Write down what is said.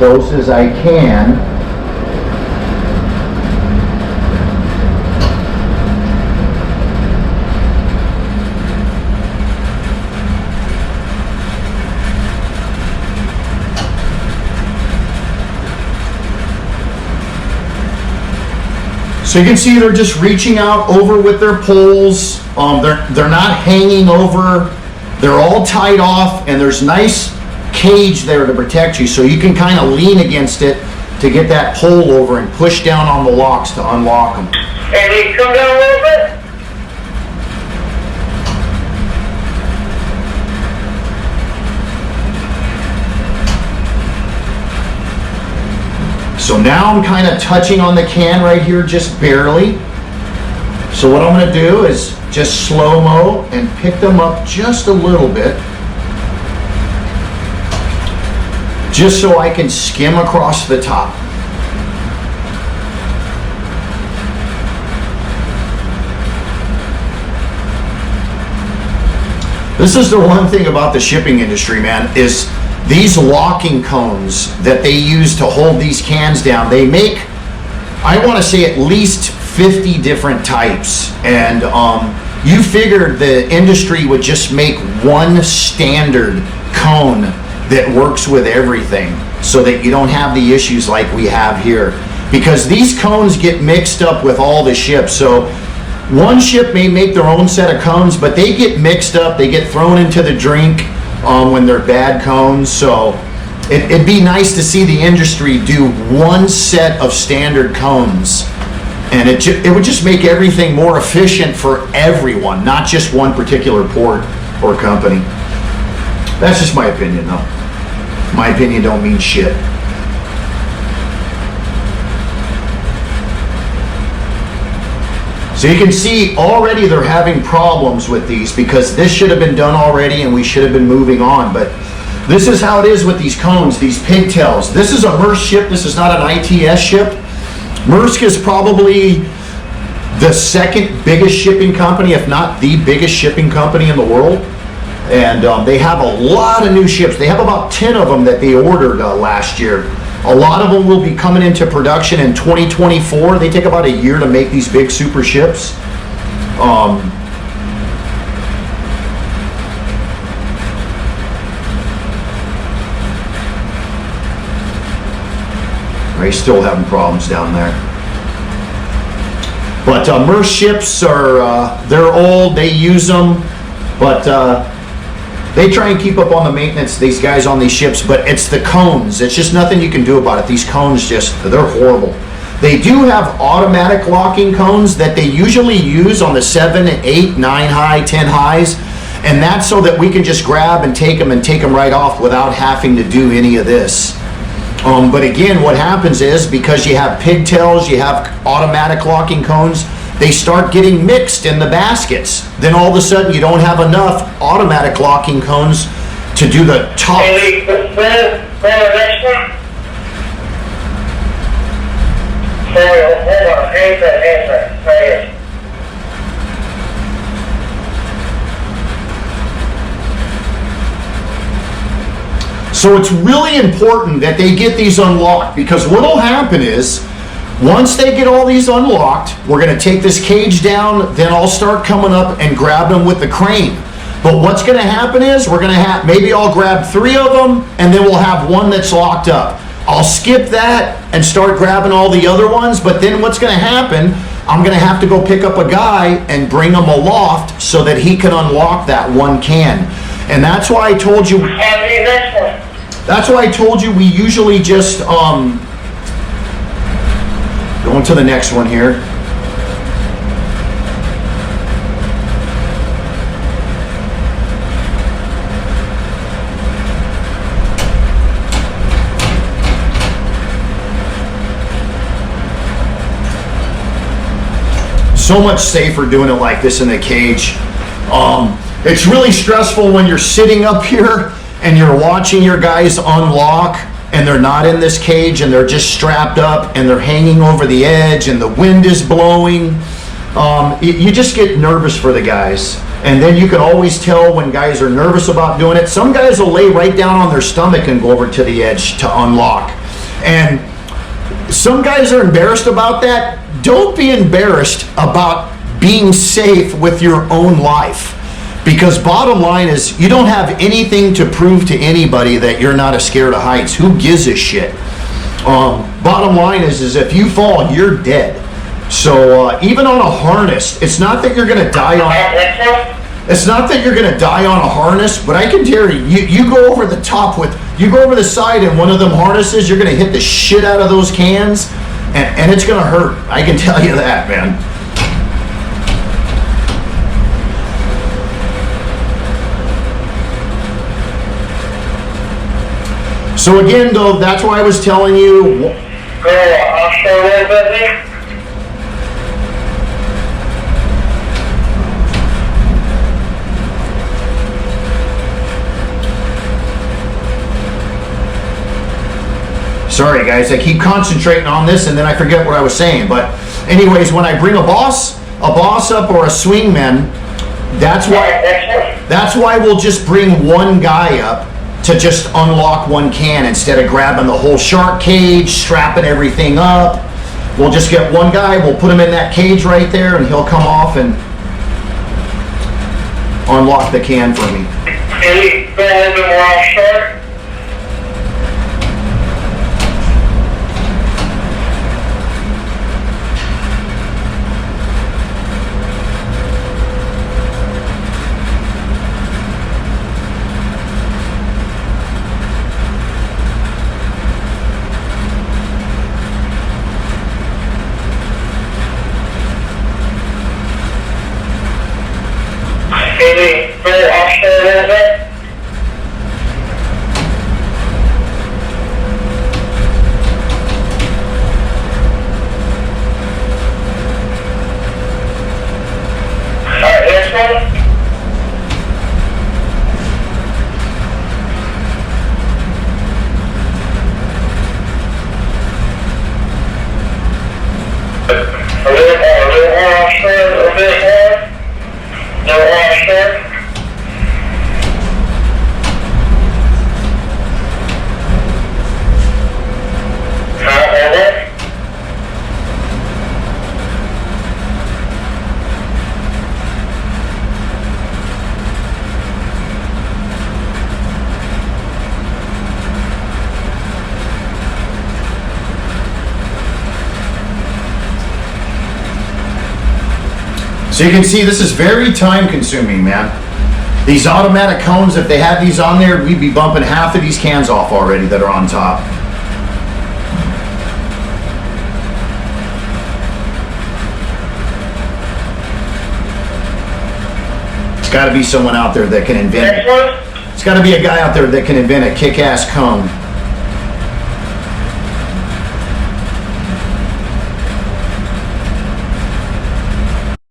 close as I can. So you can see they're just reaching out over with their poles. They're not hanging over. They're all tied off, and there's nice cage there to protect you, so you can kind of lean against it to get that pole over and push down on the locks to unlock them. And you come down a little bit. So now I'm kind of touching on the can right here, just barely. So what I'm going to do is just slow-mo and pick them up just a little bit, just so I can skim across the top. This is the one thing about the shipping industry, man, is these locking cones that they use to hold these cans down. They make, I want to say, at least 50 different types, and you figured the industry would just make one standard cone that works with everything, so that you don't have the issues like we have here, because these cones get mixed up with all the ships. So one ship may make their own set of cones, but they get mixed up, they get thrown into the drink when they're bad cones. So it'd be nice to see the industry do one set of standard cones, and it would just make everything more efficient for everyone, not just one particular port or company. That's just my opinion, though. My opinion don't mean shit. So you can see already they're having problems with these, because this should have been done already and we should have been moving on. But this is how it is with these cones, these pigtails. This is a Maersk ship. This is not an ITS ship. Maersk is probably the second biggest shipping company, if not the biggest shipping company in the world. And they have a lot of new ships. They have about 10 of them that they ordered last year. A lot of them will be coming into production in 2024. They take about a year to make these big super ships. They're still having problems down there. But Maersk ships are, they're old, they use them, but they try and keep up on the maintenance, these guys on these ships, but it's the cones. It's just nothing you can do about it. These cones they're horrible. They do have automatic locking cones that they usually use on the 7, 8, 9 high, 10 highs, and that's so that we can just grab and take them right off without having to do any of this. But again, what happens is, because you have pigtails, you have automatic locking cones, they start getting mixed in the baskets. Then all of a sudden you don't have enough automatic locking cones to do the top. So it's really important that they get these unlocked, because what will happen is, once they get all these unlocked, we're going to take this cage down, then I'll start coming up and grab them with the crane. But what's going to happen is, we're going to have, maybe I'll grab 3 of them, and then we'll have one that's locked up. I'll skip that and start grabbing all the other ones, but then what's going to happen, I'm going to have to go pick up a guy and bring him aloft so that he can unlock that one can. And that's why I told you, we usually just, going to the next one here. So much safer doing it like this in the cage. It's really stressful when you're sitting up here and you're watching your guys unlock, and they're not in this cage, and they're just strapped up, and they're hanging over the edge, and the wind is blowing. You just get nervous for the guys. And then you can always tell when guys are nervous about doing it. Some guys will lay right down on their stomach and go over to the edge to unlock. And some guys are embarrassed about that. Don't be embarrassed about being safe with your own life. Because bottom line is, you don't have anything to prove to anybody that you're not scared of heights. Who gives a shit? Bottom line is if you fall, you're dead. So even on a harness, it's not that you're going to die on. It's not that you're going to die on a harness, but I can tell you, you go over the top you go over the side in one of them harnesses, you're going to hit the shit out of those cans, and it's going to hurt. I can tell you that, man. So again, though, that's why I was telling you. Offshore a little bit there. Sorry, guys, I keep concentrating on this and then I forget what I was saying. But anyways, when I bring a boss up or a swingman, that's why we'll just bring one guy up to just unlock one can instead of grabbing the whole shark cage, strapping everything up. We'll just get one guy, we'll put him in that cage right there, and he'll come off and unlock the can for me. Can you go a little bit more offshore? Maybe go offshore a little bit. Alright, this one. A little more offshore, a little bit more. No offshore. Over. So you can see this is very time consuming, man. These automatic cones, if they had these on there, we'd be bumping half of these cans off already that are on top. It's got to be someone out there that can invent. Next one. It's got to be a guy out there that can invent a kick-ass cone.